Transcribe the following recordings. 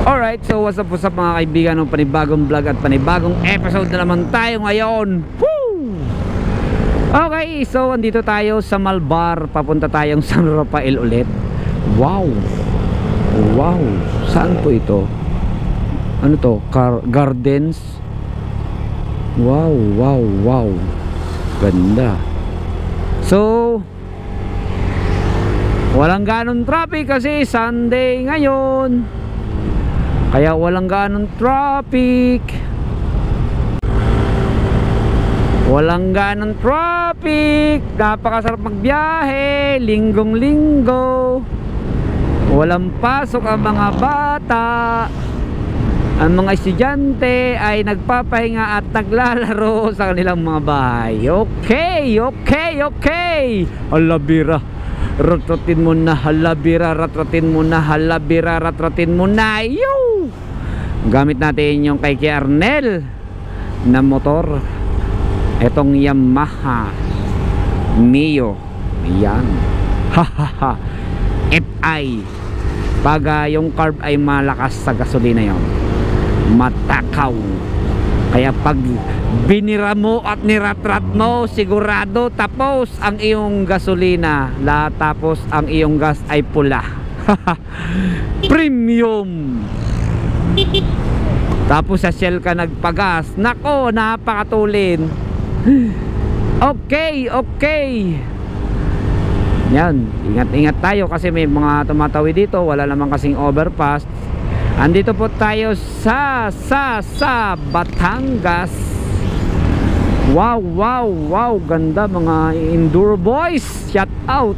Alright, so what's up mga kaibigan ng panibagong vlog at panibagong episode na naman tayo ngayon. Woo! Okay, so andito tayo sa Malbar. Papunta tayong San Rafael ulit. Wow! Wow! Saan po ito? Ano to? Gardens? Wow, wow, wow. Ganda. So walang ganong traffic kasi Sunday ngayon. Kaya walang ganong traffic. Walang ganong traffic. Napakasarap magbiyahe. Linggong-linggo. Walang pasok ang mga bata. Ang mga estudyante ay nagpapahinga at naglalaro sa kanilang mga bahay. Okay, okay, okay. Alabira. Ratratin mo na, halabira, ratratin mo na, halabira, ratratin mo na. Yo! Gamit natin yung kay Arnel na motor. Etong Yamaha Mio. Ayan. Hahaha. FI. Pag yung carb ay malakas sa gasolina yon, matakaw. Kaya pag binira mo at niratrat mo, sigurado tapos ang iyong gasolina, tapos ang iyong gas ay pula. Premium. Tapos sa Shell ka nagpagas, nako, napakatulin. Okay, okay. Yan, ingat-ingat tayo kasi may mga tumatawid dito, wala naman kasing overpass. Andito po tayo sa Batangas. Wow, wow, wow. Ganda mga Enduro boys. Shout out.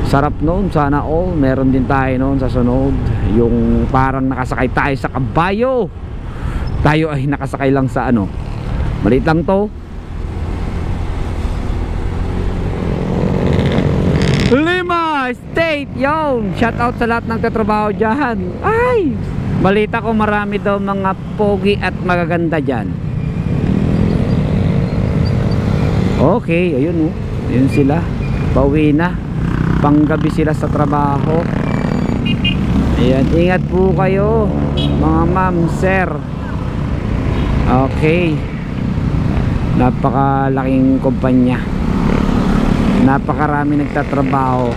Sarap noon. Sana all meron din tayo noon sa sunod. Yung parang nakasakay tayo sa kabayo. Tayo ay nakasakay lang sa ano, maliit lang to. Lima State, yo! Shout out sa lahat ng katrabaho dyan. Ay! Balita ko marami daw mga pogi at magaganda dyan. Okay, ayun oh. Ayun sila. Pauwi na. Panggabi sila sa trabaho. Ayan, ingat po kayo mga ma'am, sir. Okay. Napakalaking kumpanya. Napakarami nagtatrabaho.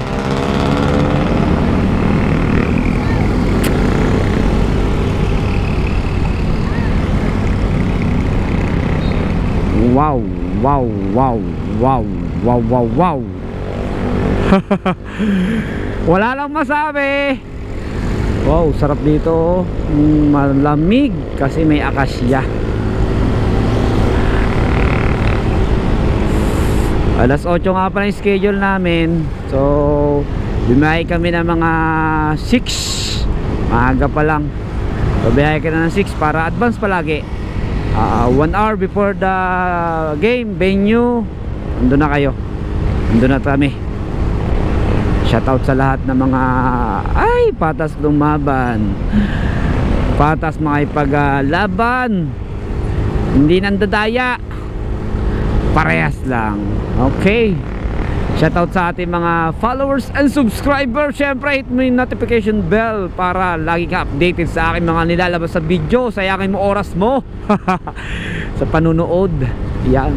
Wow, wow, wow, wow, wow, wow, wow. Wala lang masabi. Wow, sarap dito. Malamig kasi may akasya. Alas 8 nga pa yung schedule namin. So biyahe kami ng mga 6. Maaga pa lang. So biyahe ka na ng 6 para advance palagi. 1 hour before the game venue, andun na kayo. Andun na kami. Shoutout sa lahat ng mga ay patas lumaban, patas makipaglaban, hindi nandadaya, parehas lang. Okay. Shoutout sa ating mga followers and subscribers. Syempre hit mo yung notification bell para lagi ka updated sa aking mga nilalabas sa video. Sayangin mo oras mo sa panunood. Yan.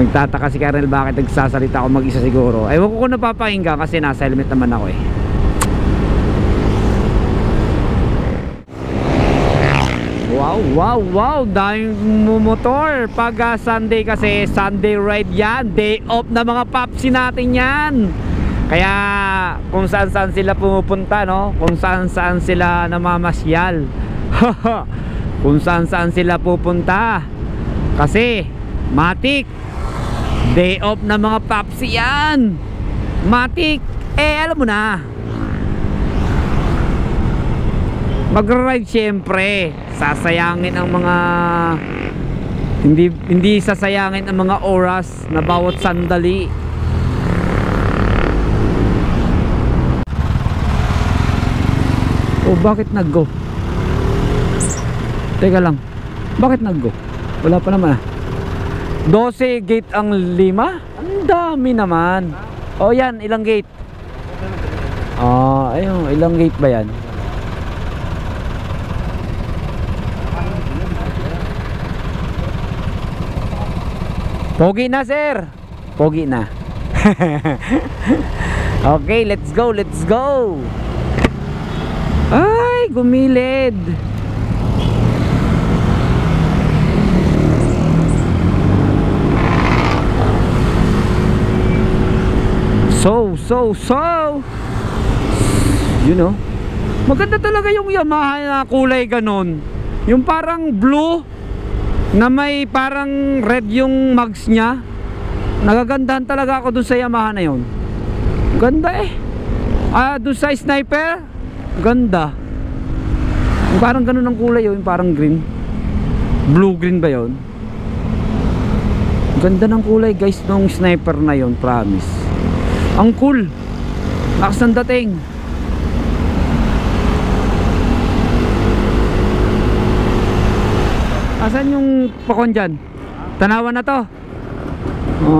Nagtataka si Kernel bakit nagsasalita ako mag-isa siguro. Ewan ko kung napapakinggan kasi nasa helmet naman ako eh. Wow, wow, wow. Daming motor. Pag Sunday kasi, Sunday ride yan. Day off na mga papsi natin yan. Kaya kung saan-saan sila pumupunta, no? Kung saan-saan sila namamasyal. Kung saan-saan sila pupunta. Kasi matik, day off na mga papsi yan. Matik, alam mo na, mag-ride syempre. Sasayangin ang mga hindi sasayangin ang mga oras na bawat sandali. Oh, bakit nag-go? Teka lang. Bakit nag-go? Wala pa naman 12 gate ang 5? Ang dami naman. Oh, yan, ilang gate? Ayun, ilang gate ba yan? Pogi na, sir. Pogi na. Okay, let's go, let's go. Ay, gumilid. So you know, maganda talaga yung Yamaha na kulay ganon. Yung parang blue na may parang red yung mags nya. Nagagandahan talaga ako dun sa Yamaha na yun. Ganda eh. Dun sa Sniper, ganda. Yung parang ganon ang kulay yun, yung parang green. Blue green ba yun? Ganda ng kulay guys nung Sniper na yun, promise. Ang cool. Lakas ng dating. Asan yung pakon dyan? Tanawan na to.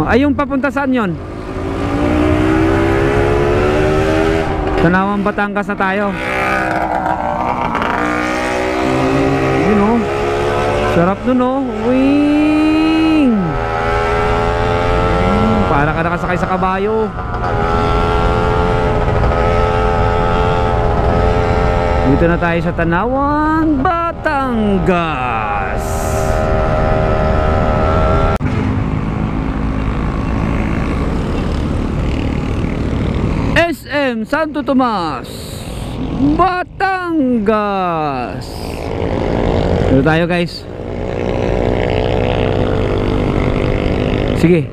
Ay yung papunta saan yun? Tanawan Batangas na tayo. You know, sarap nun oh. Wing. Para ka nakasakay sa kabayo. Dito na tayo sa Tanawan Batangas. SM Santo Tomas, Batangas. Dito tayo guys. Sige.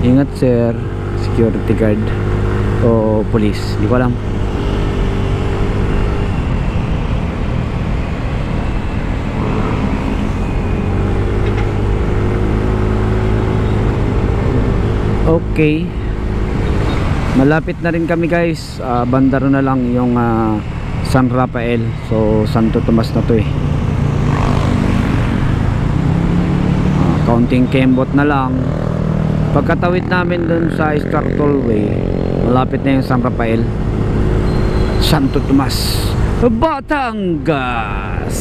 Ingat sir. Security guard o police, hindi ko alam. Okay, malapit na rin kami guys. Bandaro na lang yung San Rafael. So Santo Tomas na to eh. Counting kembot na lang. Pagkatawid namin dun sa Star Tollway, malapit na yung San Rafael, Santo Tomas, Batangas.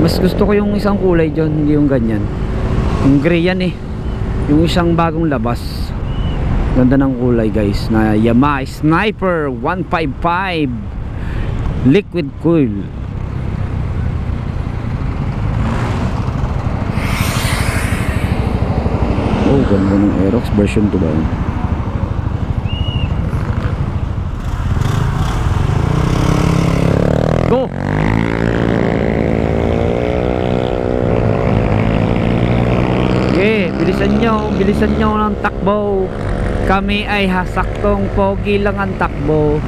Mas gusto ko yung isang kulay dyan, hindi yung ganyan. Yung gray yan eh. Yung isang bagong labas. Ganda ng kulay guys, na Yamaha Sniper 155 liquid coil. Oh, ganda ng Aerox version 2 ba yun? Go! Okay, bilisan nyo ng takbo. Kami ay saktong pogi lang ang takbo.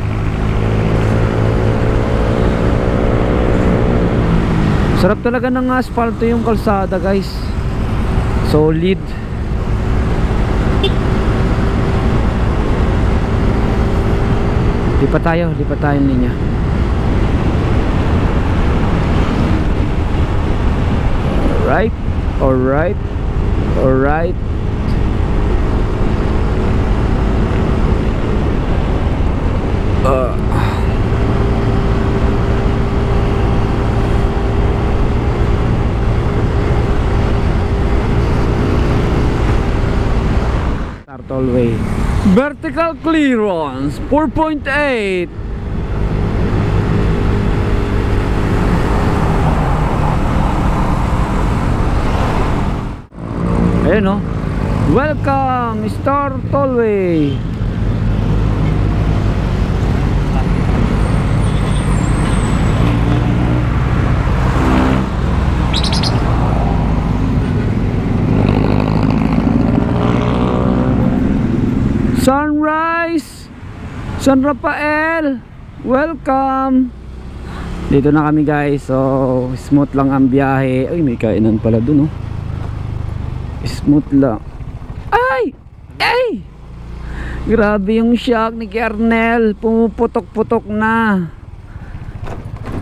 Sarap talaga ng asfalto yung kalsada guys. Solid. Lipat tayo ng linya. Alright. Tollway. Vertical clearance 4.8. Ayun oh. Welcome Star Tollway. Sunrise San Rafael, welcome. Dito na kami guys. So smooth lang ang biyahe. Ay, may kainan pala dun oh. Smooth lang. Ay! Grabe yung shock ni Kernel. Pumuputok-putok na.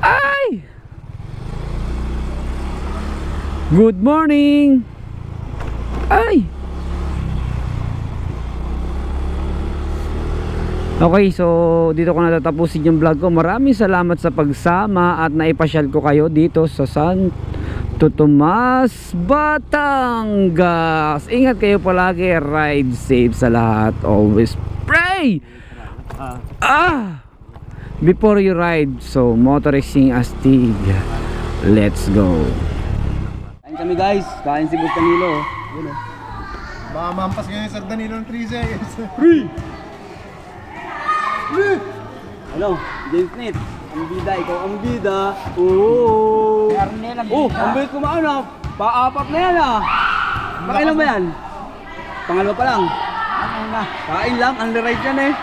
Ay! Good morning. Ay! Okay, so dito ko natatapusin yung vlog ko. Maraming salamat sa pagsama at naipasyal ko kayo dito sa San to Tomas, Batangas. Ingat kayo palagi, ride safe sa lahat. Always pray before you ride. So motorizing astig, let's go. Kain kami guys, kain si Boss Danilo. Baka mampas ngayon Sir Danilo ng 3 seconds. Ano? James Nate, ang bida, ikaw ang bida. Oo. Ang bait kumain ah. Pa-apat na yan ah. Pakailan ba yan? Pangalawa pa lang. Kain lang, underride yan eh.